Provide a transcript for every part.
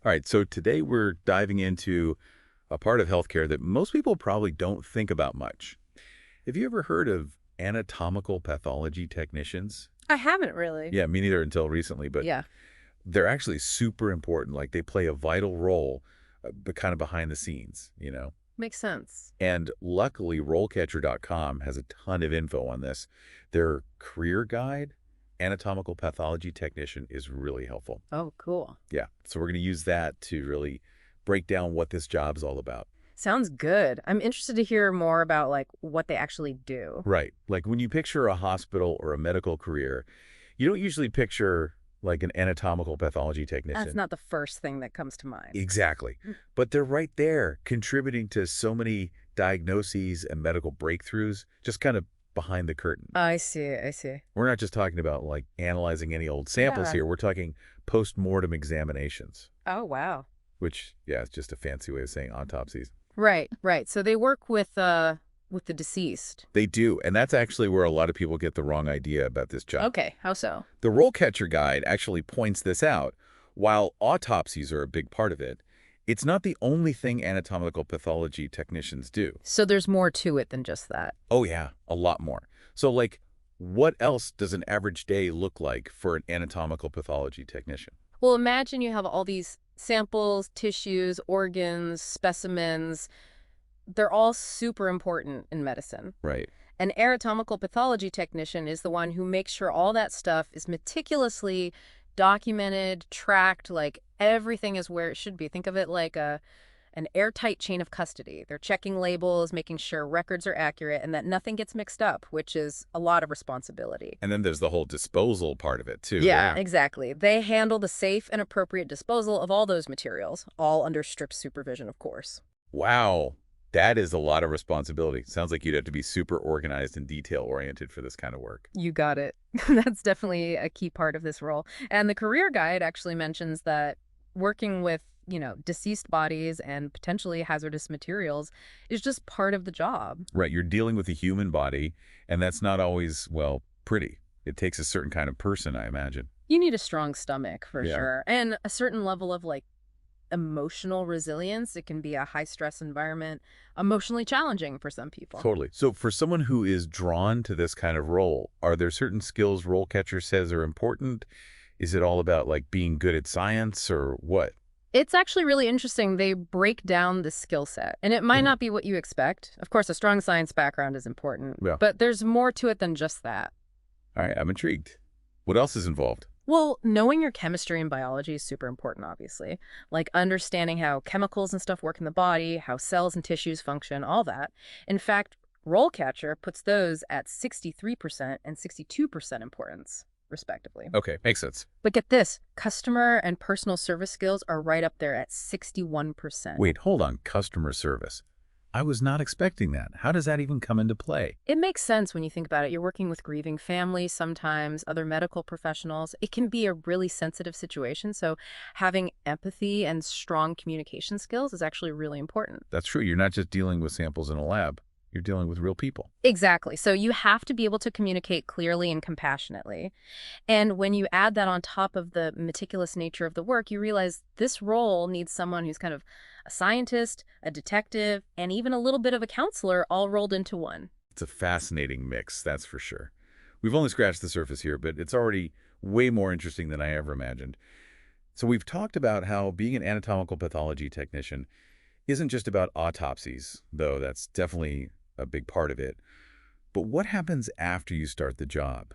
All right, so today we're diving into a part of healthcare that most people probably don't think about much. Have you ever heard of anatomical pathology technicians? I haven't really. Yeah, me neither until recently, but Yeah, they're actually super important. Like they play a vital role, but kind of behind the scenes. makes sense. And luckily, RoleCatcher.com has a ton of info on this. Their career guide, Anatomical Pathology Technician, is really helpful. Oh, cool. Yeah, so we're going to use that to really break down what this job's all about. Sounds good. I'm interested to hear more about like what they actually do. Right. Like when you picture a hospital or a medical career, you don't usually picture like an anatomical pathology That's technician. not the first thing that comes to mind. Exactly. Mm. But they're right there contributing to so many diagnoses and medical breakthroughs, just kind of behind the curtain. I see, I see. We're not just talking about like analyzing any old samples Yeah. here. We're talking post-mortem examinations, Oh, wow. which, yeah, it's just a fancy way of saying autopsies. Right, right. So they work with the deceased. They do, and that's actually where a lot of people get the wrong idea about this job. Okay, how so? The RoleCatcher guide actually points this out. While autopsies are a big part of it, it's not the only thing anatomical pathology technicians do. So there's more to it than just that. Oh yeah, a lot more. So like, what else does an average day look like for an anatomical pathology technician? Well, imagine you have all these samples, tissues, organs, specimens. They're all super important in medicine. Right. An anatomical pathology technician is the one who makes sure all that stuff is meticulously documented, tracked, like everything is where it should be. Think of it like an airtight chain of custody. They're checking labels, making sure records are accurate, and that nothing gets mixed up, which is a lot of responsibility. And then there's the whole disposal part of it too. Yeah, exactly. They handle the safe and appropriate disposal of all those materials, all under strict supervision, of course. Wow. That is a lot of responsibility. Sounds like you'd have to be super organized and detail-oriented for this kind of work. You got it. That's definitely a key part of this role. And the career guide actually mentions that working with, deceased bodies and potentially hazardous materials is just part of the job. Right, you're dealing with a human body, and that's not always, well, pretty. It takes a certain kind of person, I imagine. You need a strong stomach for Yeah. sure, and a certain level of like emotional resilience. It can be a high stress environment, emotionally challenging for some people. Totally. So for someone who is drawn to this kind of role, are there certain skills RoleCatcher says are important? Is it all about like being good at science or what? It's actually really interesting. They break down the skill set, and it might not be what you expect. Of course, a strong science background is important, Yeah. but there's more to it than just that. All right, I'm intrigued. What else is involved? Well, knowing your chemistry and biology is super important, obviously. Like understanding how chemicals and stuff work in the body, how cells and tissues function, all that. In fact, RoleCatcher puts those at 63% and 62% importance, respectively. Okay, makes sense. But get this, customer and personal service skills are right up there at 61%. Wait, hold on. Customer service. I was not expecting that. How does that even come into play? It makes sense when you think about it. You're working with grieving families, sometimes other medical professionals. It can be a really sensitive situation. So having empathy and strong communication skills is actually really important. That's true. You're not just dealing with samples in a lab. You're dealing with real people. Exactly. So you have to be able to communicate clearly and compassionately. And when you add that on top of the meticulous nature of the work, you realize this role needs someone who's kind of a scientist, a detective, and even a little bit of a counselor all rolled into one. It's a fascinating mix, that's for sure. We've only scratched the surface here, but it's already way more interesting than I ever imagined. So we've talked about how being an anatomical pathology technician isn't just about autopsies, though that's definitely a big part of it. But what happens after you start the job?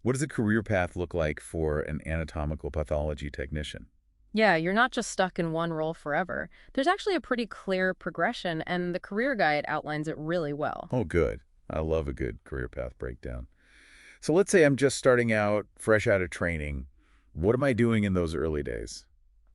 What does a career path look like for an anatomical pathology technician? Yeah, you're not just stuck in one role forever. There's actually a pretty clear progression, and the career guide outlines it really well. Oh, good. I love a good career path breakdown. So let's say I'm just starting out, fresh out of training. What am I doing in those early days?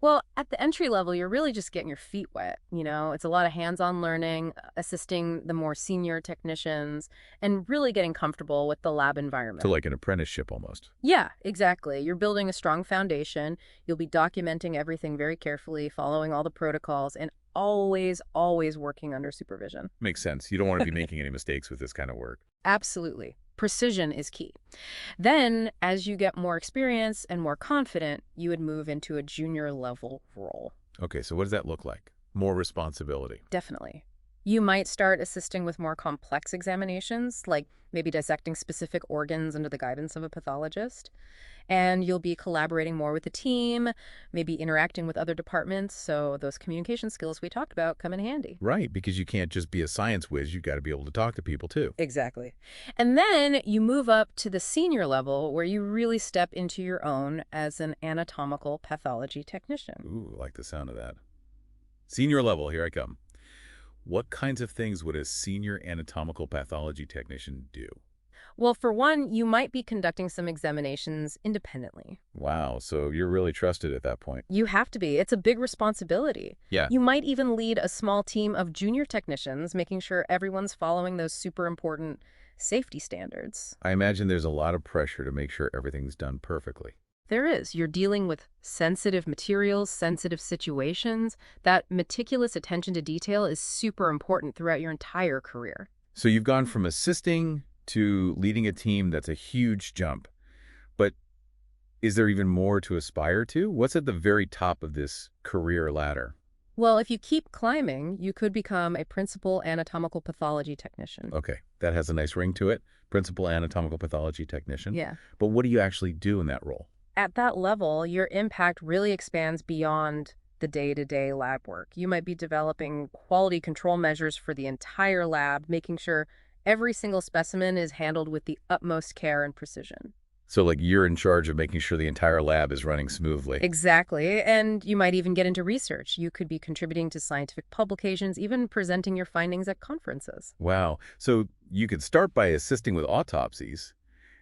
Well, at the entry level, you're really just getting your feet wet. It's a lot of hands-on learning, assisting the more senior technicians, and really getting comfortable with the lab environment. To like an apprenticeship almost. Yeah, exactly. You're building a strong foundation. You'll be documenting everything very carefully, following all the protocols, and always, always working under supervision. Makes sense. You don't want to be making any mistakes with this kind of work. Absolutely. Precision is key. Then, as you get more experience and more confident, you would move into a junior level role. Okay, so what does that look like? More responsibility. Definitely. You might start assisting with more complex examinations, like maybe dissecting specific organs under the guidance of a pathologist. And you'll be collaborating more with the team, maybe interacting with other departments, so those communication skills we talked about come in handy. Right, because you can't just be a science whiz. You've got to be able to talk to people, too. Exactly. And then you move up to the senior level where you really step into your own as an anatomical pathology technician. Ooh, I like the sound of that. Senior level, here I come. What kinds of things would a senior anatomical pathology technician do? Well, for one, you might be conducting some examinations independently. Wow, so you're really trusted at that point. You have to be. It's a big responsibility. Yeah. You might even lead a small team of junior technicians, making sure everyone's following those super important safety standards. I imagine there's a lot of pressure to make sure everything's done perfectly. There is. You're dealing with sensitive materials, sensitive situations. That meticulous attention to detail is super important throughout your entire career. So you've gone from assisting to leading a team. That's a huge jump. But is there even more to aspire to? What's at the very top of this career ladder? Well, if you keep climbing, you could become a principal anatomical pathology technician. Okay, that has a nice ring to it. Principal anatomical pathology technician. Yeah. But what do you actually do in that role? At that level, your impact really expands beyond the day-to-day lab work. You might be developing quality control measures for the entire lab, making sure every single specimen is handled with the utmost care and precision. So like you're in charge of making sure the entire lab is running smoothly. Exactly. And you might even get into research. You could be contributing to scientific publications, even presenting your findings at conferences. Wow. So you could start by assisting with autopsies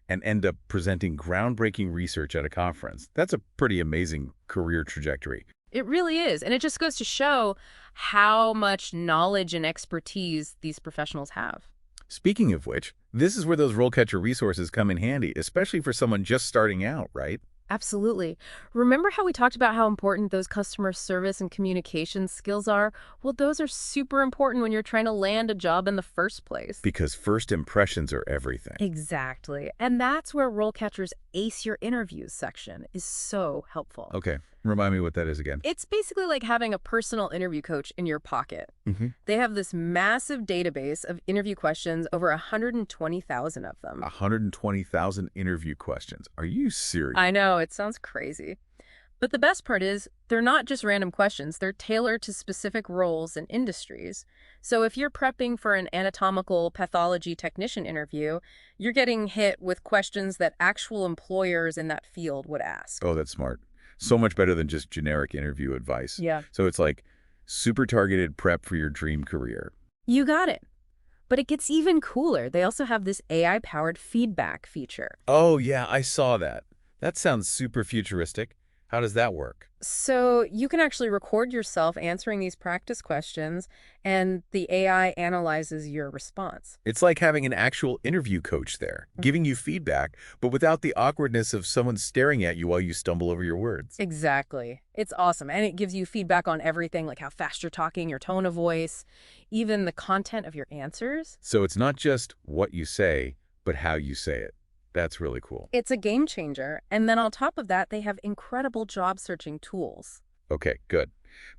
and end up presenting groundbreaking research at a conference. That's a pretty amazing career trajectory. It really is. And it just goes to show how much knowledge and expertise these professionals have. Speaking of which, this is where those RoleCatcher resources come in handy, especially for someone just starting out, right? Absolutely. Remember how we talked about how important those customer service and communication skills are? Well, those are super important when you're trying to land a job in the first place. Because first impressions are everything. Exactly. And that's where RoleCatcher's Ace Your Interviews section is so helpful. Okay, remind me what that is again. It's basically like having a personal interview coach in your pocket. They have this massive database of interview questions, over 120,000 of them. 120,000 interview questions. Are you serious? I know, it sounds crazy. But the best part is, they're not just random questions. They're tailored to specific roles and industries. So if you're prepping for an anatomical pathology technician interview, you're getting hit with questions that actual employers in that field would ask. Oh, that's smart. So much better than just generic interview advice. Yeah. So it's like super targeted prep for your dream career. You got it. But it gets even cooler. They also have this AI-powered feedback feature. Oh, yeah, I saw that. That sounds super futuristic. How does that work? So you can actually record yourself answering these practice questions, and the AI analyzes your response. It's like having an actual interview coach there, giving you feedback, but without the awkwardness of someone staring at you while you stumble over your words. Exactly. It's awesome. And it gives you feedback on everything, like how fast you're talking, your tone of voice, even the content of your answers. So it's not just what you say, but how you say it. That's really cool. It's a game changer. And then on top of that, they have incredible job searching tools. Okay, good.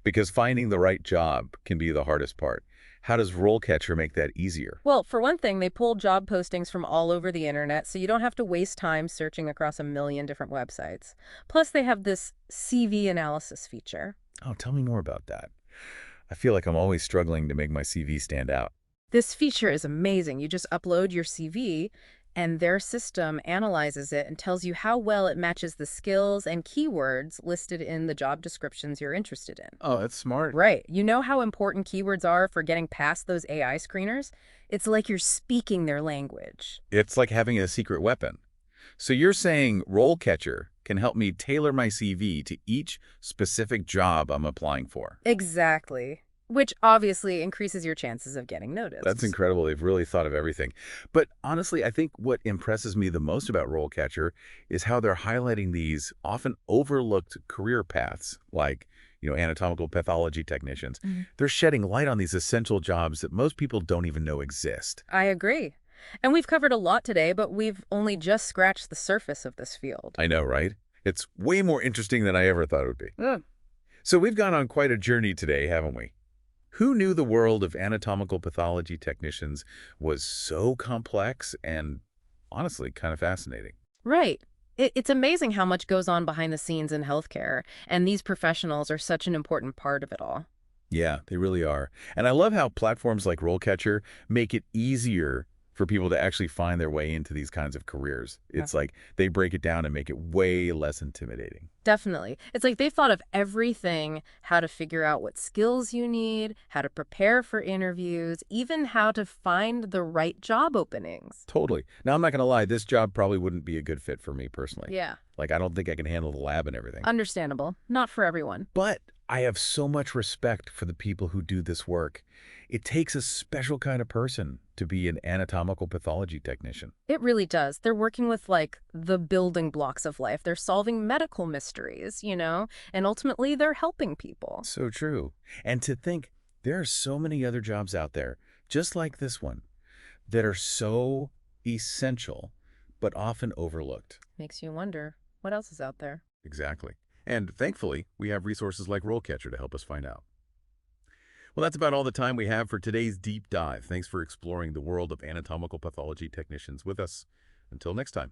Because finding the right job can be the hardest part. How does RoleCatcher make that easier? Well, for one thing, they pull job postings from all over the internet, so you don't have to waste time searching across a million different websites. Plus, they have this CV analysis feature. Oh, tell me more about that. I feel like I'm always struggling to make my CV stand out. This feature is amazing. You just upload your CV, and their system analyzes it and tells you how well it matches the skills and keywords listed in the job descriptions you're interested in. Oh, that's smart. Right. You know how important keywords are for getting past those AI screeners? It's like you're speaking their language. It's like having a secret weapon. So you're saying RoleCatcher can help me tailor my CV to each specific job I'm applying for. Exactly. Which obviously increases your chances of getting noticed. That's incredible. They've really thought of everything. But honestly, I think what impresses me the most about RoleCatcher is how they're highlighting these often overlooked career paths, like, anatomical pathology technicians. They're shedding light on these essential jobs that most people don't even know exist. I agree. And we've covered a lot today, but we've only just scratched the surface of this field. I know, right? It's way more interesting than I ever thought it would be. Ugh. So we've gone on quite a journey today, haven't we? Who knew the world of anatomical pathology technicians was so complex and, honestly, kind of fascinating? Right. It's amazing how much goes on behind the scenes in healthcare, and these professionals are such an important part of it all. Yeah, they really are. And I love how platforms like RoleCatcher make it easier for people to actually find their way into these kinds of careers. It's like they break it down and make it way less intimidating. Definitely. It's like they've thought of everything, how to figure out what skills you need, how to prepare for interviews, even how to find the right job openings. Totally. Now, I'm not going to lie, this job probably wouldn't be a good fit for me personally. Yeah. Like, I don't think I can handle the lab and everything. Understandable. Not for everyone. But I have so much respect for the people who do this work. It takes a special kind of person to be an anatomical pathology technician. It really does. They're working with, like, the building blocks of life. They're solving medical mysteries, and ultimately they're helping people. So true. And to think there are so many other jobs out there, just like this one, that are so essential, but often overlooked. Makes you wonder, what else is out there? Exactly. And thankfully, we have resources like RoleCatcher to help us find out. Well, that's about all the time we have for today's deep dive. Thanks for exploring the world of anatomical pathology technicians with us. Until next time.